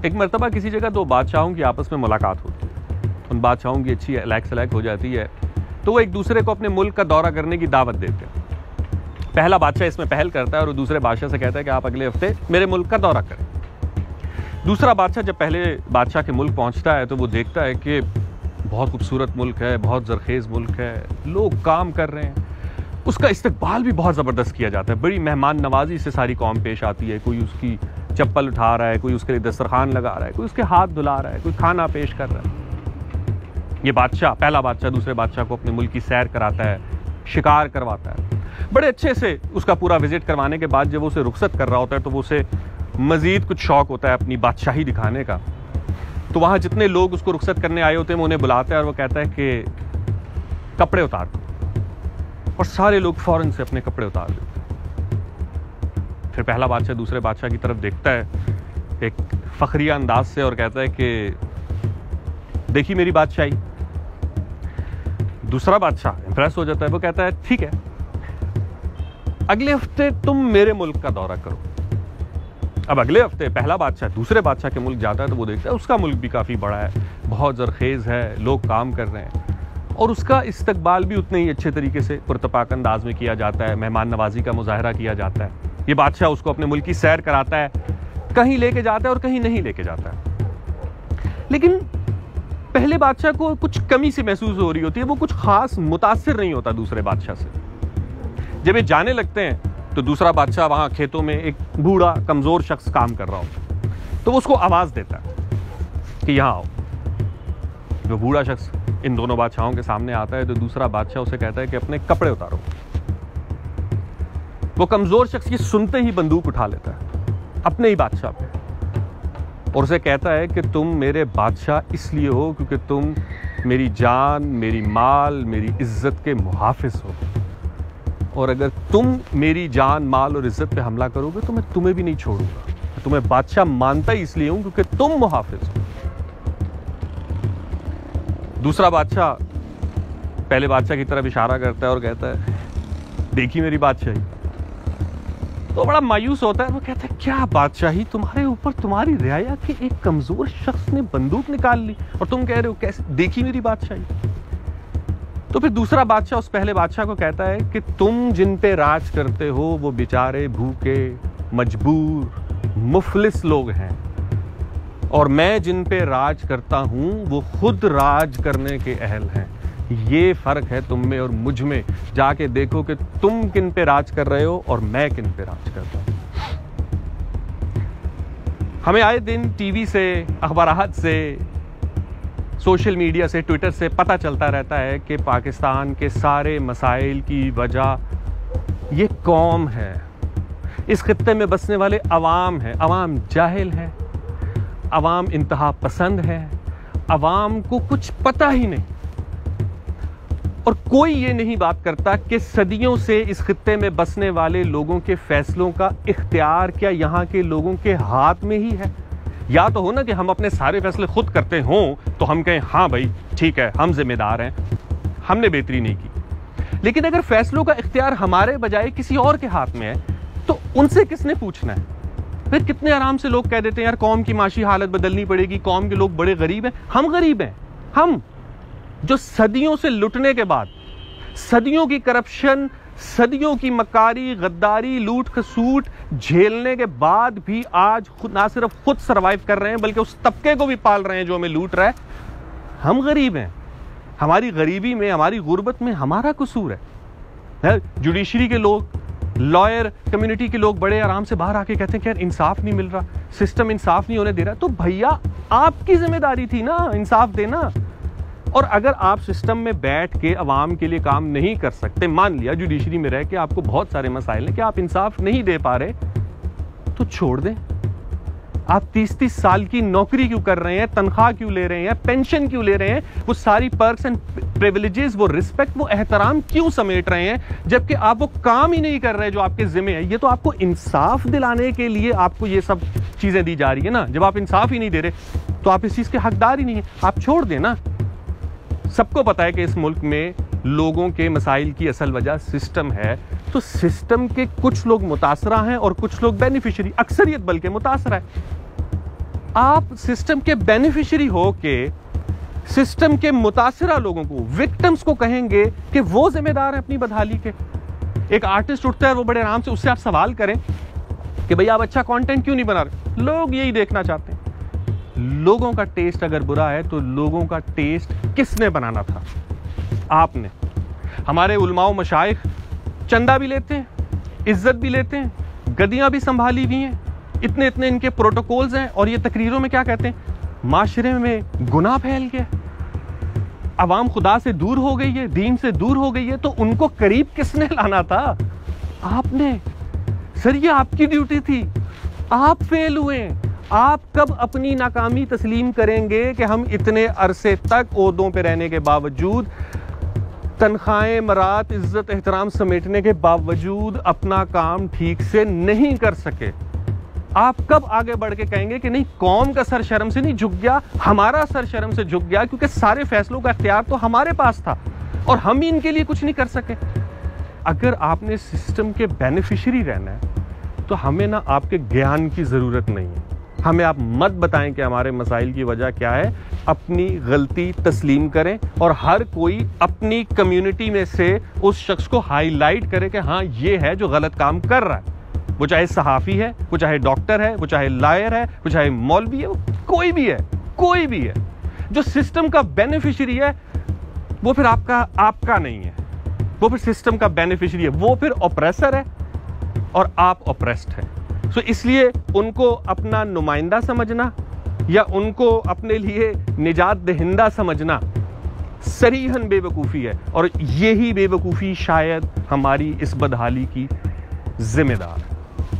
एक मरतबा किसी जगह दो बादशाहों की आपस में मुलाकात होती है, उन बादशाहों की अच्छी अलैक सलैक हो जाती है, तो वो एक दूसरे को अपने मुल्क का दौरा करने की दावत देते हैं। पहला बादशाह इसमें पहल करता है और वो दूसरे बादशाह से कहता है कि आप अगले हफ्ते मेरे मुल्क का दौरा करें। दूसरा बादशाह जब पहले बादशाह के मुल्क पहुंचता है तो वो देखता है कि बहुत खूबसूरत मुल्क है, बहुत जरखेज मुल्क है, लोग काम कर रहे हैं, उसका इस्तकबाल भी बहुत ज़बरदस्त किया जाता है, बड़ी मेहमान नवाजी से सारी कौम पेश आती है। कोई उसकी चप्पल उठा रहा है, कोई उसके लिए दस्तरखान लगा रहा है, कोई उसके हाथ धुला रहा है, कोई खाना पेश कर रहा है। ये बादशाह, पहला बादशाह दूसरे बादशाह को अपने मुल्क की सैर कराता है, शिकार करवाता है, बड़े अच्छे से उसका पूरा विजिट करवाने के बाद जब वो उसे रुखसत कर रहा होता है तो वो उसे मजीद कुछ शौक होता है अपनी बादशाही दिखाने का। तो वहाँ जितने लोग उसको रुखसत करने आए होते हैं वो उन्हें बुलाता है और वो कहता है कि कपड़े उतार दो, और सारे लोग फौरन से अपने कपड़े उतार देते हैं। फिर पहला बादशाह दूसरे बादशाह की तरफ देखता है एक फखरिया अंदाज से और कहता है कि देखी मेरी बादशाही। दूसरा बादशाह इंप्रेस हो जाता है, वो कहता है ठीक है, अगले हफ्ते तुम मेरे मुल्क का दौरा करो। अब अगले हफ्ते पहला बादशाह दूसरे बादशाह के मुल्क जाता है तो वो देखता है उसका मुल्क भी काफ़ी बड़ा है, बहुत जरखेज है, लोग काम कर रहे हैं, और उसका इस्तकबाल भी उतने ही अच्छे तरीके से पुरतपाक अंदाज में किया जाता है, मेहमान नवाजी का मुजाहरा किया जाता है। ये बादशाह उसको अपने मुल्क की सैर कराता है, कहीं लेके जाता है और कहीं नहीं लेके जाता है। लेकिन पहले बादशाह को कुछ कमी सी महसूस हो रही होती है, वो कुछ खास मुतासिर नहीं होता दूसरे बादशाह से। जब ये जाने लगते हैं तो दूसरा बादशाह वहां खेतों में एक बूढ़ा कमजोर शख्स काम कर रहा होता है, तो उसको आवाज देता है कि यहां आओ। जो बूढ़ा शख्स इन दोनों बादशाहों के सामने आता है तो दूसरा बादशाह उसे कहता है कि अपने कपड़े उतारो। वो कमजोर शख्स ये सुनते ही बंदूक उठा लेता है अपने ही बादशाह पे और उसे कहता है कि तुम मेरे बादशाह इसलिए हो क्योंकि तुम मेरी जान, मेरी माल, मेरी इज्जत के मुहाफिज हो, और अगर तुम मेरी जान, माल और इज्जत पे हमला करोगे तो मैं तुम्हें भी नहीं छोड़ूंगा। मैं तुम्हें बादशाह मानता ही इसलिए हूं क्योंकि तुम मुहाफिज हो। दूसरा बादशाह पहले बादशाह की तरफ इशारा करता है और कहता है देखी मेरी बादशाही। तो बड़ा मायूस होता है, वो कहता है क्या बादशाही, तुम्हारे ऊपर तुम्हारी रियाया के एक कमजोर शख्स ने बंदूक निकाल ली और तुम कह रहे हो कैसे देखी मेरी बादशाही। तो फिर दूसरा बादशाह उस पहले बादशाह को कहता है कि तुम जिन पे राज करते हो वो बेचारे भूखे, मजबूर, मुफलिस लोग हैं, और मैं जिन पे राज करता हूं वो खुद राज करने के अहल हैं। ये फर्क है तुम में और मुझ में, जाके देखो कि तुम किन पे राज कर रहे हो और मैं किन पे राज करता हूं। हमें आए दिन टीवी से, अखबारात से, सोशल मीडिया से, ट्विटर से पता चलता रहता है कि पाकिस्तान के सारे मसाइल की वजह ये कौम है, इस खित्ते में बसने वाले अवाम है। अवाम जाहिल है, अवाम इंतहा पसंद है, अवाम को कुछ पता ही नहीं, और कोई ये नहीं बात करता कि सदियों से इस खित्ते में बसने वाले लोगों के फैसलों का इख्तियार क्या यहाँ के लोगों के हाथ में ही है। या तो हो ना कि हम अपने सारे फैसले खुद करते हों तो हम कहें हाँ भाई ठीक है, हम जिम्मेदार हैं, हमने बेहतरी नहीं की। लेकिन अगर फैसलों का इख्तियार हमारे बजाय किसी और के हाथ में है तो उनसे किसने पूछना है। फिर कितने आराम से लोग कह देते हैं यार कौम की माशी हालत बदलनी पड़ेगी, कौम के लोग बड़े गरीब हैं। हम गरीब हैं, हम जो सदियों से लुटने के बाद, सदियों की करप्शन, सदियों की मकारी, गद्दारी, लूट खसूट झेलने के बाद भी आज खुद ना सिर्फ खुद सरवाइव कर रहे हैं बल्कि उस तबके को भी पाल रहे हैं जो हमें लूट रहा है। हम गरीब हैं, हमारी गरीबी में, हमारी गुर्बत में हमारा कसूर है। जुडिशरी के लोग, लॉयर कम्युनिटी के लोग बड़े आराम से बाहर आके कहते हैं कि यार इंसाफ नहीं मिल रहा, सिस्टम इंसाफ नहीं होने दे रहा। तो भैया आपकी जिम्मेदारी थी ना इंसाफ देना। और अगर आप सिस्टम में बैठ के अवाम के लिए काम नहीं कर सकते, मान लिया जुडिशरी में रह के आपको बहुत सारे मसाइल हैं कि आप इंसाफ नहीं दे पा रहे, तो छोड़ दें। आप 30-30 साल की नौकरी क्यों कर रहे हैं, तनख्वाह क्यों ले रहे हैं, पेंशन क्यों ले रहे हैं, वो सारी पर्क्स एंड प्रिविलेजेस, वो रिस्पेक्ट, वो एहतराम क्यों समेट रहे हैं, जबकि आप वो काम ही नहीं कर रहे जो आपके जिम्मे है। ये तो आपको इंसाफ दिलाने के लिए आपको ये सब चीजें दी जा रही है ना। जब आप इंसाफ ही नहीं दे रहे तो आप इस चीज के हकदार ही नहीं है, आप छोड़ दें ना। सबको पता है कि इस मुल्क में लोगों के मसाइल की असल वजह सिस्टम है, तो सिस्टम के कुछ लोग मुतासरा हैं और कुछ लोग बेनिफिशियरी, अक्सरियत बल्कि मुतासरा है। आप सिस्टम के बेनिफिशियरी हो के सिस्टम के मुतासिरा लोगों को, विक्टिम्स को कहेंगे कि वो जिम्मेदार है अपनी बदहाली के। एक आर्टिस्ट उठता है, वो बड़े आराम से उससे आप सवाल करें कि भैया आप अच्छा कंटेंट क्यों नहीं बना रहे, लोग यही देखना चाहते हैं। लोगों का टेस्ट अगर बुरा है तो लोगों का टेस्ट किसने बनाना था? आपने। हमारे उलमाओ मशाइख चंदा भी लेते हैं, इज्जत भी लेते हैं, गद्दियां भी संभाली हुई हैं, इतने इतने इनके प्रोटोकॉल्स हैं, और ये तकरीरों में क्या कहते हैं? माशरे में गुनाह फैल गया, अवाम खुदा से दूर हो गई है, दीन से दूर हो गई है, तो उनको करीब किसने लाना था? आपने। सर ये आपकी ड्यूटी थी, आप फेल हुए। आप कब अपनी नाकामी तस्लीम करेंगे कि हम इतने अरसे तक ओहदों पे रहने के बावजूद, तनख्वाहें, मरात, इज्जत, एहतराम समेटने के बावजूद अपना काम ठीक से नहीं कर सके? आप कब आगे बढ़ के कहेंगे कि नहीं, कौम का सर शर्म से नहीं झुक गया, हमारा सर शर्म से झुक गया, क्योंकि सारे फैसलों का इख्तियार तो हमारे पास था और हम ही इनके लिए कुछ नहीं कर सके? अगर आपने सिस्टम के बेनिफिशियरी रहना है तो हमें ना आपके ज्ञान की जरूरत नहीं है। हमें आप मत बताएं कि हमारे मसाइल की वजह क्या है। अपनी गलती तस्लीम करें और हर कोई अपनी कम्युनिटी में से उस शख्स को हाईलाइट करे कि हाँ ये है जो गलत काम कर रहा है। वो चाहे सहाफ़ी है, वो चाहे डॉक्टर है, वो चाहे लॉयर है, वो चाहे मौलवी है, वो कोई भी है, कोई भी है। जो सिस्टम का बेनिफिशियरी है वो फिर आपका नहीं है, वो फिर सिस्टम का बेनिफिशियरी है, वो फिर ऑप्रेसर है और आप ऑप्रेस्ड है। सो इसलिए उनको अपना नुमाइंदा समझना या उनको अपने लिए निजात दहिंदा समझना सरीहन बेवकूफ़ी है, और यही बेवकूफ़ी शायद हमारी इस बदहाली की जिम्मेदार है।